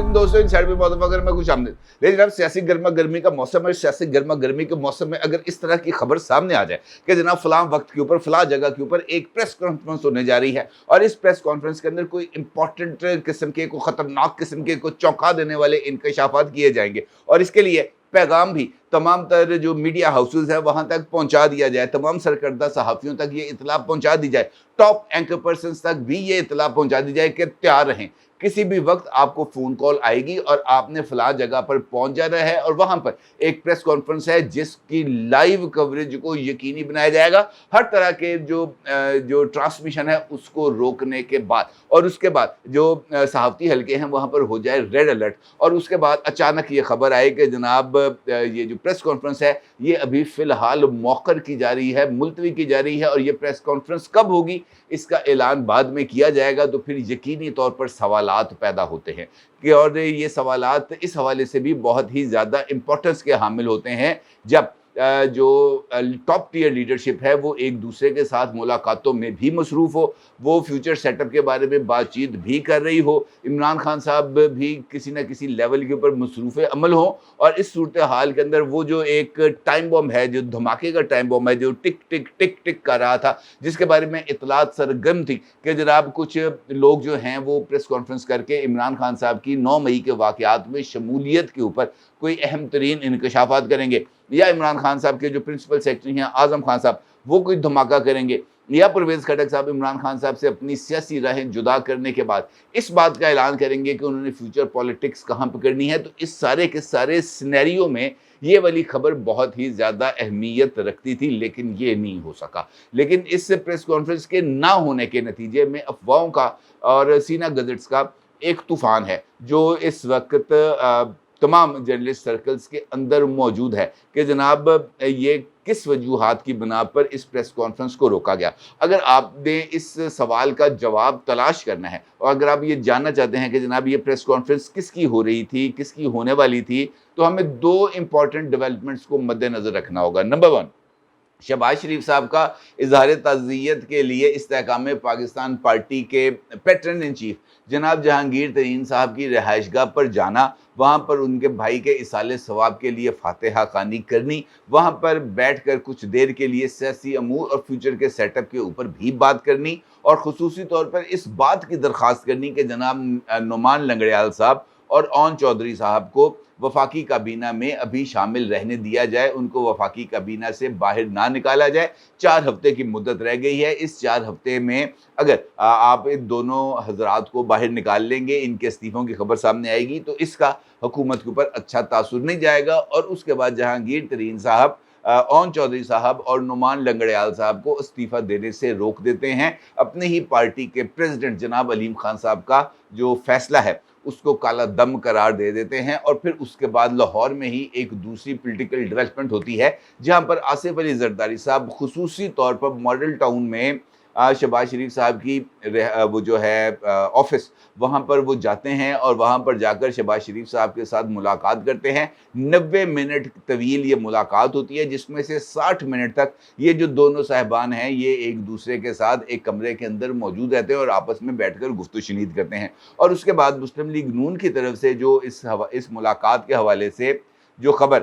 वालेकुम दोस्तों, इन साइड पे बहुत अगर मैं कुछ आमदनी। लेकिन अब सियासी गर्मा गर्मी का मौसम है। सियासी गर्मा गर्मी के मौसम में अगर इस तरह की खबर सामने आ जाए कि जनाब फलां वक्त के ऊपर फलां जगह के ऊपर एक प्रेस कॉन्फ्रेंस होने जा रही है और इस प्रेस कॉन्फ्रेंस के अंदर कोई इंपॉर्टेंट किस्म के, को खतरनाक किस्म के, को चौंका देने वाले इंकशाफात किए जाएंगे और इसके लिए पैगाम भी तमाम तर जो मीडिया हाउसेज है वहां तक पहुंचा दिया जाए, तमाम सरकर्दा सहाफ़ियों तक ये इतला पहुंचा दी जाए, टॉप एंकर पर्सन्स तक भी ये इतला पहुंचा दी जाए कि तैयार रहें, किसी भी वक्त आपको फ़ोन कॉल आएगी और आपने फलां जगह पर पहुंच जाना है और वहां पर एक प्रेस कॉन्फ्रेंस है जिसकी लाइव कवरेज को यकीनी बनाया जाएगा हर तरह के जो ट्रांसमिशन है उसको रोकने के बाद। और उसके बाद जो सहाफ़ती हल्के हैं वहां पर हो जाए रेड अलर्ट और उसके बाद अचानक ये खबर आए कि जनाब ये जो प्रेस कॉन्फ्रेंस है ये अभी फ़िलहाल मौखर की जा रही है, मुलतवी की जा रही है और ये प्रेस कॉन्फ्रेंस कब होगी इसका ऐलान बाद में किया जाएगा। तो फिर यकीनी तौर पर सवालात पैदा होते हैं कि और ये सवालात इस हवाले से भी बहुत ही ज़्यादा इम्पोर्टेंस के हामिल होते हैं जब जो टॉप टियर लीडरशिप है वो एक दूसरे के साथ मुलाकातों में भी मसरूफ़ हो, वो फ्यूचर सेटअप के बारे में बातचीत भी कर रही हो, इमरान खान साहब भी किसी न किसी लेवल के ऊपर मसरूफ़ अमल हो और इस सूरत हाल के अंदर वो जो एक टाइम बम है, जो धमाके का टाइम बम है, जो टिक टिक टिक टिक कर रहा था, जिसके बारे में इतलात सरगर्म थी कि जनाब कुछ लोग जो हैं वो प्रेस कॉन्फ्रेंस करके इमरान खान साहब की 9 मई के वाक़यात में शमूलियत के ऊपर कोई अहम तरीन इंकशाफात करेंगे या इमरान खान साहब के जो प्रिंसिपल सेक्रेटरी हैं आज़म खान साहब वो कोई धमाका करेंगे या परवेज़ खटक साहब इमरान खान साहब से अपनी सियासी राहें जुदा करने के बाद इस बात का ऐलान करेंगे कि उन्होंने फ्यूचर पॉलिटिक्स कहाँ पकड़नी है। तो इस सारे के सारे सिनेरियो में ये वाली खबर बहुत ही ज़्यादा अहमियत रखती थी लेकिन ये नहीं हो सका। लेकिन इस प्रेस कॉन्फ्रेंस के ना होने के नतीजे में अफवाहों का और सीना गज़ट्स का एक तूफ़ान है जो इस वक्त तमाम जर्नलिस्ट सर्कल्स के अंदर मौजूद है कि जनाब ये किस वजूहात की बिना पर इस प्रेस कॉन्फ्रेंस को रोका गया। अगर आपने इस सवाल का जवाब तलाश करना है और अगर आप ये जानना चाहते हैं कि जनाब ये प्रेस कॉन्फ्रेंस किसकी हो रही थी, किसकी होने वाली थी, तो हमें 2 इंपॉर्टेंट डेवलपमेंट्स को मद्देनज़र रखना होगा। नंबर 1, शहबाज शरीफ साहब का इजहार ताज़ियत के लिए इस्तेहकाम पाकिस्तान पार्टी के पैटर्न इन चीफ जनाब जहांगीर तरीन साहब की रिहाइशगाह पर जाना, वहाँ पर उनके भाई के इसाले सवाब के लिए फातिहा खानी करनी, वहाँ पर बैठ कर कुछ देर के लिए सियासी अमूर और फ्यूचर के सेटअप के ऊपर भी बात करनी और ख़ुसूसी तौर पर इस बात की दरख्वास्त करनी कि जनाब नुमान लंगड़ियाल साहब और ओन चौधरी साहब को वफाकी काबीना में अभी शामिल रहने दिया जाए, उनको वफाकी काबीना से बाहर ना निकाला जाए। 4 हफ्ते की मुद्दत रह गई है। इस 4 हफ्ते में अगर आप इन दोनों हजरात को बाहर निकाल लेंगे, इनके इस्तीफ़ों की खबर सामने आएगी तो इसका हुकूमत के ऊपर अच्छा तासुर नहीं जाएगा और उसके बाद जहांगीर तरीन साहब, ओन चौधरी साहब और नुमान लंगड़ियाल साहब को इस्तीफ़ा देने से रोक देते हैं। अपनी ही पार्टी के प्रेसिडेंट जनाब अलीम खान साहब का जो फैसला है उसको काला दम करार दे देते हैं और फिर उसके बाद लाहौर में ही एक दूसरी पॉलिटिकल डेवलपमेंट होती है जहां पर आसिफ अली जरदारी साहब खुसूसी तौर पर मॉडल टाउन में शहबाज शरीफ साहब की वो जो है ऑफिस, वहाँ पर वो जाते हैं और वहाँ पर जाकर शहबाज शरीफ साहब के साथ मुलाकात करते हैं। 90 मिनट तवील ये मुलाकात होती है जिसमें से 60 मिनट तक ये जो दोनों साहिबान हैं ये एक दूसरे के साथ एक कमरे के अंदर मौजूद रहते हैं और आपस में बैठकर गुफ्तगू शनीद करते हैं। और उसके बाद मुस्लिम लीग नून की तरफ से जो इस मुलाकात के हवाले से जो खबर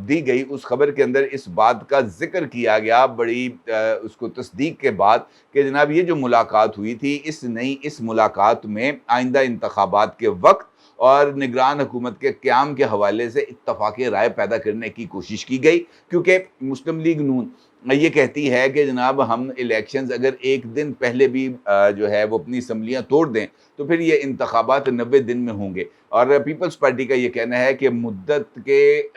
दी गई उस खबर के अंदर इस बात का जिक्र किया गया बड़ी उसको तस्दीक के बाद कि जनाब ये जो मुलाकात हुई थी इस मुलाकात में आइंदा इंतखाबात के वक्त और निगरान हुकूमत के क़याम के हवाले से इत्तफ़ाक़ राय पैदा करने की कोशिश की गई, क्योंकि मुस्लिम लीग नून ये कहती है कि जनाब हम इलेक्शंस अगर एक दिन पहले भी जो है वो अपनी असम्बलियाँ तोड़ दें तो फिर ये इंतखाबात 90 दिन में होंगे। और पीपल्स पार्टी का ये कहना है कि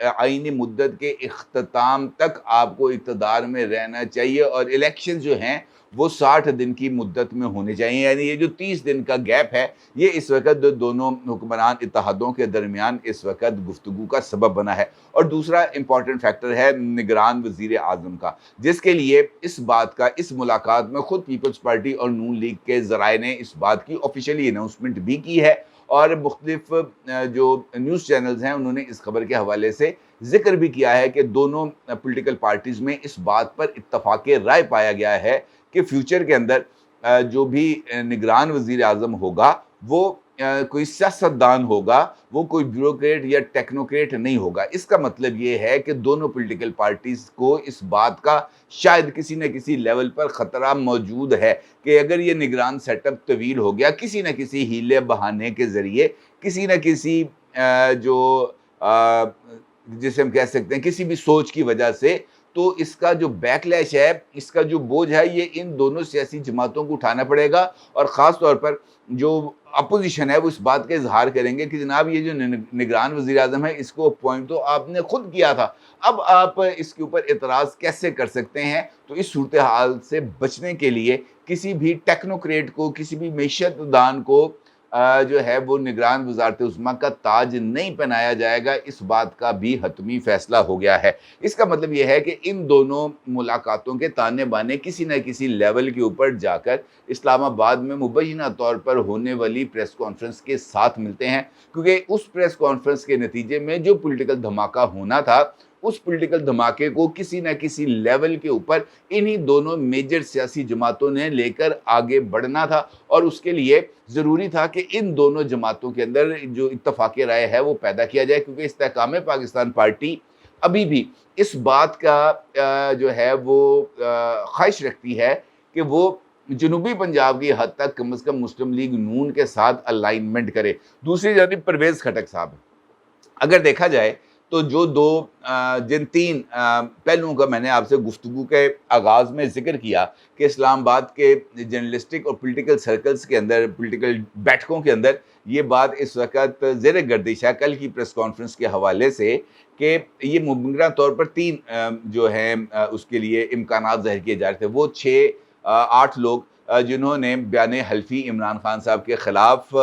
आईनी मुद्दत के इख्तिताम तक आपको इक़्तिदार में रहना चाहिए और इलेक्शन जो हैं वो 60 दिन की मुद्दत में होने चाहिए। यानी ये जो 30 दिन का गैप है ये इस वक्त दोनों हुक्मरान इत्तेहादों के दरमियान इस वक्त गुफ्तगू का सबब बना है। और दूसरा इंपॉर्टेंट फैक्टर है निगरान वज़ीर आज़म का, जिसके लिए इस मुलाकात में ख़ुद पीपल्स पार्टी और नून लीग के ज़राए ने इस बात की ऑफिशियली अनाउंसमेंट भी की है और मुख्तलिफ जो न्यूज़ चैनल्स हैं उन्होंने इस खबर के हवाले से जिक्र भी किया है कि दोनों पॉलिटिकल पार्टीज़ में इस बात पर इत्तफ़ाक़ राय पाया गया है कि फ्यूचर के अंदर जो भी निगरान वज़ीर आज़म होगा वो कोई सियासतदान होगा, वो कोई ब्यूरोक्रेट या टेक्नोक्रेट नहीं होगा। इसका मतलब ये है कि दोनों पॉलिटिकल पार्टीज़ को इस बात का शायद किसी न किसी लेवल पर ख़तरा मौजूद है कि अगर ये निगरान सेटअप तवील हो गया, किसी न किसी हीले बहाने के ज़रिए, किसी न किसी जो जिसे हम कह सकते हैं किसी भी सोच की वजह से, तो इसका जो बैकलैश है, इसका जो बोझ है, ये इन दोनों सियासी जमातों को उठाना पड़ेगा। और ख़ास तौर पर जो अपोजिशन है वो इस बात का इजहार करेंगे कि जनाब ये जो निगरान वज़ीर आज़म है, इसको अपॉइंट तो आपने खुद किया था, अब आप इसके ऊपर एतराज़ कैसे कर सकते हैं। तो इस सूरत हाल से बचने के लिए किसी भी टेक्नोक्रेट को, किसी भी मैशतदान को जो है वो निगरान वज़ारत उज़्मा का ताज नहीं पहनाया जाएगा, इस बात का भी हतमी फ़ैसला हो गया है। इसका मतलब ये है कि इन दोनों मुलाकातों के ताने बाने किसी न किसी लेवल के ऊपर जाकर इस्लामाबाद में मुबैना तौर पर होने वाली प्रेस कॉन्फ्रेंस के साथ मिलते हैं, क्योंकि उस प्रेस कॉन्फ्रेंस के नतीजे में जो पॉलिटिकल धमाका होना था, उस पॉलिटिकल धमाके को किसी न किसी लेवल के ऊपर इन्हीं दोनों मेजर सियासी जमातों ने लेकर आगे बढ़ना था। और उसके लिए ज़रूरी था कि इन दोनों जमातों के अंदर जो इत्तफ़ाक़ राय है वो पैदा किया जाए, क्योंकि इस्तेहकाम पाकिस्तान पार्टी अभी भी इस बात का जो है वो ख्वाहिश रखती है कि वो जनूबी पंजाब की हद तक कम से कम मुस्लिम लीग नून के साथ अलाइनमेंट करे। दूसरी जानिब परवेज़ खटक साहब, अगर देखा जाए तो जो जिन तीन पहलुओं का मैंने आपसे गुफ्तगू के आगाज़ में ज़िक्र किया कि इस्लामाबाद के जर्नलिस्टिक और पॉलिटिकल सर्कल्स के अंदर, पॉलिटिकल बैठकों के अंदर ये बात इस वक्त ज़ेर गर्दिश है कल की प्रेस कॉन्फ्रेंस के हवाले से, कि ये मुमकिन तौर पर तीन जो हैं उसके लिए इम्कानात ज़ाहिर किए जा रहे थे। वो 6-8 लोग जिन्होंने बयान हल्फी इमरान खान साहब के ख़िलाफ़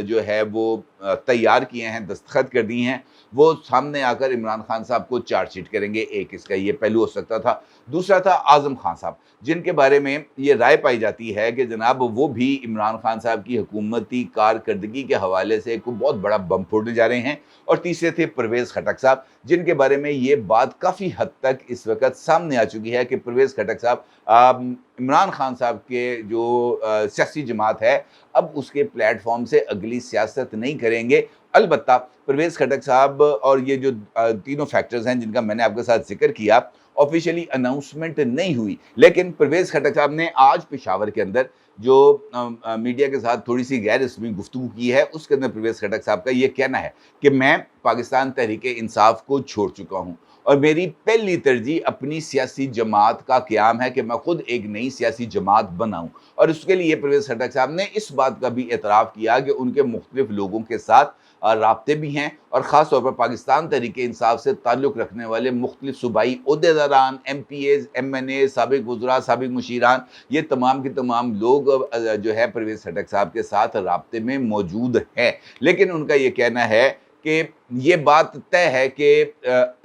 जो है वो तैयार किए हैं, दस्तखत कर दी हैं, वो सामने आकर इमरान खान साहब को चार्जशीट करेंगे। एक इसका ये पहलू हो सकता था। दूसरा था आज़म खान साहब, जिनके बारे में ये राय पाई जाती है कि जनाब वो भी इमरान खान साहब की हुकूमती कारकर्दगी के हवाले से कोई बहुत बड़ा बम फोड़ने जा रहे हैं। और तीसरे थे परवेज़ खटक साहब, जिनके बारे में ये बात काफ़ी हद तक इस वक्त सामने आ चुकी है कि परवेज़ खटक साहब इमरान खान साहब के जो सियासी जमात है, अब उसके प्लेटफॉर्म से अगली सियासत नहीं करेंगे। अलबत्ता परवेज़ खटक साहब और ये जो तीनों फैक्टर्स हैं जिनका मैंने आपके साथ जिक्र किया, ऑफिशियली अनाउंसमेंट नहीं हुई, लेकिन परवेज़ खटक साहब ने आज पेशावर के अंदर जो मीडिया के साथ थोड़ी सी गैर रस्मी गुफ्तगू की है, उसके अंदर परवेज़ खटक साहब का ये कहना है कि मैं पाकिस्तान तहरीक-ए-इंसाफ को छोड़ चुका हूँ और मेरी पहली तरजीह अपनी सियासी जमात का क़याम है कि मैं खुद एक नई सियासी जमात बनाऊँ। और उसके लिए परवेज़ खटक साहब ने इस बात का भी एतराफ़ किया कि उनके मुख्तलिफ़ लोगों के साथ राब्ते भी हैं, और ख़ास तौर पर पाकिस्तान तहरीक-ए-इंसाफ से ताल्लुक़ रखने वाले मुख्तलिफ़ सूबाई ओहदेदारान, MPAs, MNA, साबिक़ वज़रा, साबिक़ मुशीरान, ये तमाम के तमाम लोग जो है परवेज़ खटक साहब के साथ राब्ते में मौजूद हैं। लेकिन उनका ये कहना है कि ये बात तय है कि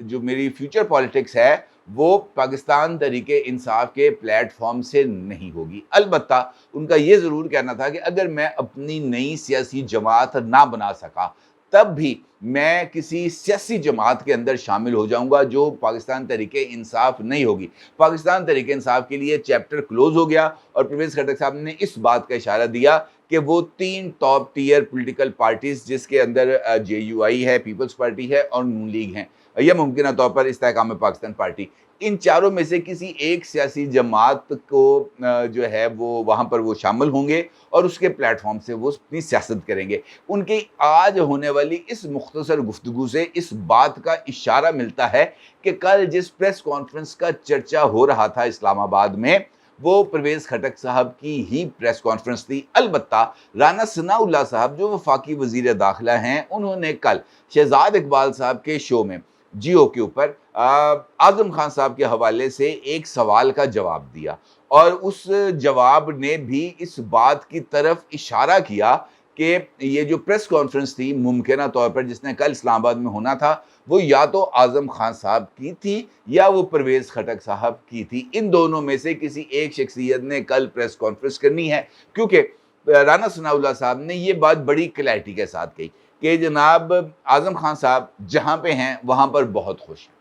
जो मेरी फ्यूचर पॉलिटिक्स है वो पाकिस्तान तहरीक-ए-इंसाफ के प्लेटफॉर्म से नहीं होगी। अलबत्ता उनका ये ज़रूर कहना था कि अगर मैं अपनी नई सियासी जमात ना बना सका, तब भी मैं किसी सियासी जमात के अंदर शामिल हो जाऊंगा जो पाकिस्तान तहरीक-ए-इंसाफ नहीं होगी। पाकिस्तान तहरीक-ए-इंसाफ के लिए चैप्टर क्लोज़ हो गया और परवेज़ खटक साहब ने इस बात का इशारा दिया कि वो 3 टॉप टियर पॉलिटिकल पार्टीज़, जिसके अंदर JUI है, पीपल्स पार्टी है और नून लीग हैं, या मुमकिन तौर पर इस्तेहकाम पाकिस्तान पार्टी, इन चारों में से किसी एक सियासी जमात को जो है वो वहाँ पर वो शामिल होंगे और उसके प्लेटफॉर्म से वो अपनी सियासत करेंगे। उनकी आज होने वाली इस मुख्तसर गुफ्तगू से इस बात का इशारा मिलता है कि कल जिस प्रेस कॉन्फ्रेंस का चर्चा हो रहा था इस्लामाबाद में, वो परवेज़ खटक साहब की ही प्रेस कॉन्फ्रेंस थी। अलबत्ता राना सनाउल्लाह साहब जो वफाकी वज़ीर दाखिला हैं, उन्होंने कल शहजाद इकबाल साहब के शो में जियो के ऊपर आज़म खान साहब के हवाले से एक सवाल का जवाब दिया, और उस जवाब ने भी इस बात की तरफ इशारा किया कि ये जो प्रेस कॉन्फ्रेंस थी मुमकिन तौर पर जिसने कल इस्लामाबाद में होना था, वो या तो आज़म खान साहब की थी या वो परवेज़ खटक साहब की थी। इन दोनों में से किसी एक शख्सियत ने कल प्रेस कॉन्फ्रेंस करनी है, क्योंकि राना सनाउल्लाह साहब ने ये बात बड़ी क्लैरिटी के साथ कही कि जनाब आज़म खान साहब जहाँ पे हैं वहाँ पर बहुत खुश हैं,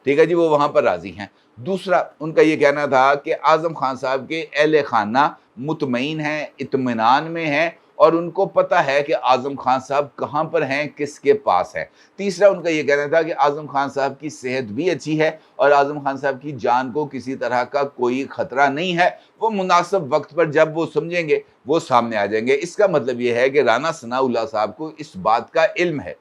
ठीक है जी, वो वहाँ पर राज़ी हैं। दूसरा उनका ये कहना था कि आज़म खान साहब के अहले खाना मुतमईन हैं, इत्मीनान में हैं, اور ان کو پتہ ہے کہ اعظم خان صاحب کہاں پر ہیں، کس کے پاس ہیں۔ تیسرا ان کا یہ کہنا تھا کہ اعظم خان صاحب کی صحت بھی اچھی ہے اور اعظم خان صاحب کی جان کو کسی طرح کا کوئی خطرہ نہیں ہے، وہ مناسب وقت پر جب وہ سمجھیں گے وہ سامنے آ جائیں گے۔ اس کا مطلب یہ ہے کہ رانا ثناءاللہ صاحب کو اس بات کا علم ہے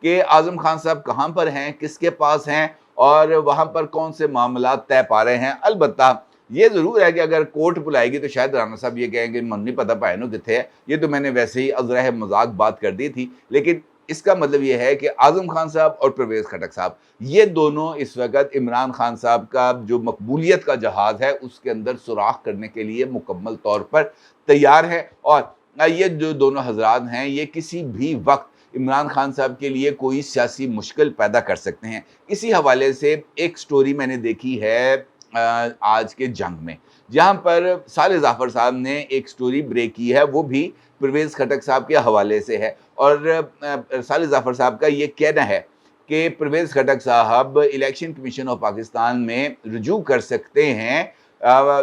کہ اعظم خان صاحب کہاں پر ہیں، کس کے پاس ہیں اور وہاں پر کون سے معاملات طے پا رہے ہیں۔ البتہ یہ ضرور ہے کہ اگر کورٹ بلائے گی تو شاید رانا صاحب یہ کہیں گے من نہیں پتہ پائے نو کتنے ہے، یہ تو میں نے ویسے ہی ازرہ مذاق بات کر دی تھی، لیکن اس کا مطلب یہ ہے کہ اعظم خان صاحب اور پرویز خٹک صاحب یہ دونوں اس وقت عمران خان صاحب کا جو مقبولیت کا جہاز ہے اس کے اندر سوراخ کرنے کے لیے مکمل طور پر تیار ہے، اور یہ جو دونوں حضرات ہیں یہ کسی بھی وقت عمران خان صاحب کے لیے کوئی سیاسی مشکل پیدا کر سکتے ہیں۔ اسی حوالے سے ایک سٹوری میں نے دیکھی ہے آج کے جنگ میں، جہاں پر صالح ظفر صاحب نے ایک سٹوری بریک کی ہے، وہ بھی پرویز خٹک صاحب کے حوالے سے ہے، اور صالح ظفر صاحب کا یہ کہنا ہے کہ پرویز خٹک صاحب الیکشن کمیشن آف پاکستان میں رجوع کر سکتے ہیں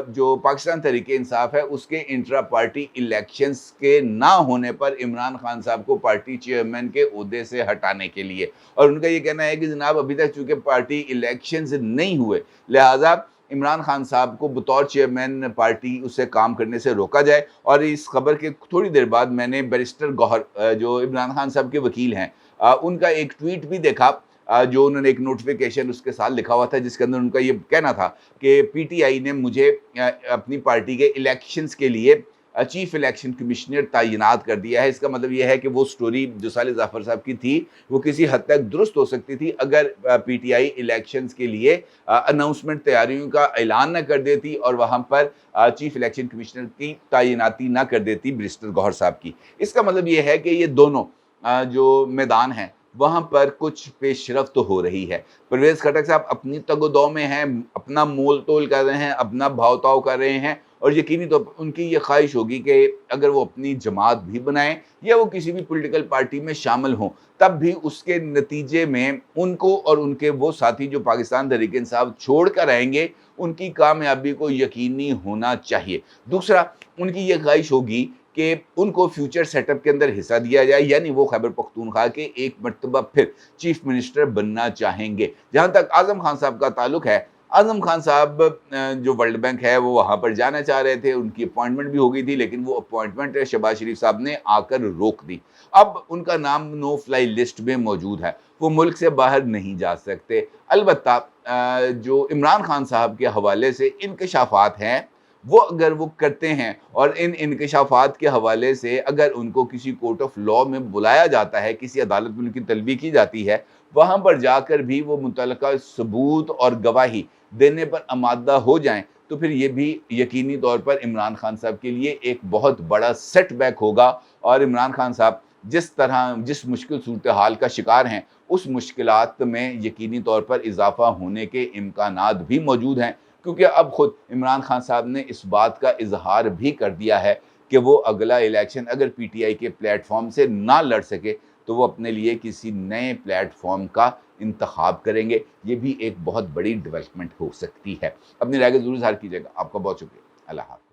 جو پاکستان تحریک انصاف ہے اس کے انٹرا پارٹی الیکشنز کے نہ ہونے پر عمران خان صاحب کو پارٹی چیئرمین کے عہدے سے ہٹانے کے لیے، اور ان کا یہ کہنا ہے کہ جناب ابھی تک چونکہ پارٹی الیکشنز نہیں ہوئے لہٰذا عمران خان صاحب کو بطور چیئرمین پارٹی اسے کام کرنے سے روکا جائے۔ اور اس خبر کے تھوڑی دیر بعد میں نے بیرسٹر گوہر جو عمران خان صاحب کے وکیل ہیں ان کا ایک ٹویٹ بھی دیکھا جو انہوں نے ایک نوٹیفیکیشن اس کے ساتھ لکھا ہوا تھا، جس کے اندر ان کا یہ کہنا تھا کہ پی ٹی آئی نے مجھے اپنی پارٹی کے الیکشنز کے لیے چیف الیکشن کمشنر تعینات کر دیا ہے۔ اس کا مطلب یہ ہے کہ وہ سٹوری جو صالح ظفر صاحب کی تھی وہ کسی حد تک درست ہو سکتی تھی اگر پی ٹی آئی الیکشنز کے لیے اناؤنسمنٹ تیاریوں کا اعلان نہ کر دیتی اور وہاں پر چیف الیکشن کمشنر کی تعیناتی نہ کر دیتی بیرسٹر گوہر صاحب کی۔ اس کا مطلب یہ ہے کہ یہ دونوں جو میدان ہیں وہاں پر کچھ پیش رفت ہو رہی ہے۔ پرویز خٹک صاحب اپنی تگ و دو میں ہیں، اپنا مول تول کر رہے ہیں، اپنا بھاؤ تاؤ کر رہے ہیں، اور یقینی طور پر ان کی یہ خواہش ہوگی کہ اگر وہ اپنی جماعت بھی بنائیں یا وہ کسی بھی پولیٹیکل پارٹی میں شامل ہوں تب بھی اس کے نتیجے میں ان کو اور ان کے وہ ساتھی جو پاکستان تحریک انصاف چھوڑ کر آئیں گے ان کی کامیابی کو یقینی ہونا چاہیے۔ دوسرا ان کی یہ خواہش ہوگی کہ ان کو فیوچر سیٹ اپ کے اندر حصہ دیا جائے، یعنی وہ خیبر پختونخوا کے ایک مرتبہ پھر چیف منسٹر بننا چاہیں گے۔ جہاں تک اعظم خان صاحب کا تعلق ہے، اعظم خان صاحب جو ورلڈ بینک ہے وہ وہاں پر جانا چاہ رہے تھے، ان کی اپوائنٹمنٹ بھی ہو گئی تھی، لیکن وہ اپوائنٹمنٹ شہباز شریف صاحب نے آ کر روک دی۔ اب ان کا نام نو فلائی لسٹ میں موجود ہے، وہ ملک سے باہر نہیں جا سکتے۔ البتہ جو عمران خان صاحب کے حوالے سے انکشافات ہیں وہ اگر وہ کرتے ہیں اور ان انکشافات کے حوالے سے اگر ان کو کسی کورٹ آف لاء میں بلایا جاتا ہے، کسی عدالت میں ان کی طلبی کی جاتی ہے، وہاں پر جا کر بھی وہ متعلقہ ثبوت اور گواہی دینے پر آمادہ ہو جائیں تو پھر یہ بھی یقینی طور پر عمران خان صاحب کے لیے ایک بہت بڑا سیٹ بیک ہوگا، اور عمران خان صاحب جس مشکل صورتحال کا شکار ہیں اس مشکلات میں یقینی طور پر اضافہ ہونے کے امکانات بھی موجود ہیں، کیونکہ اب خود عمران خان صاحب نے اس بات کا اظہار بھی کر دیا ہے کہ وہ اگلا الیکشن اگر پی ٹی آئی کے پلیٹ فارم سے نہ لڑ سکے تو وہ اپنے لیے کسی نئے پلیٹ فارم کا انتخاب کریں گے۔ یہ بھی ایک بہت بڑی ڈیولپمنٹ ہو سکتی ہے۔ اپنی رائے کو ضرور اظہار کیجیے گا۔ آپ کا بہت شکریہ۔ اللہ حافظ۔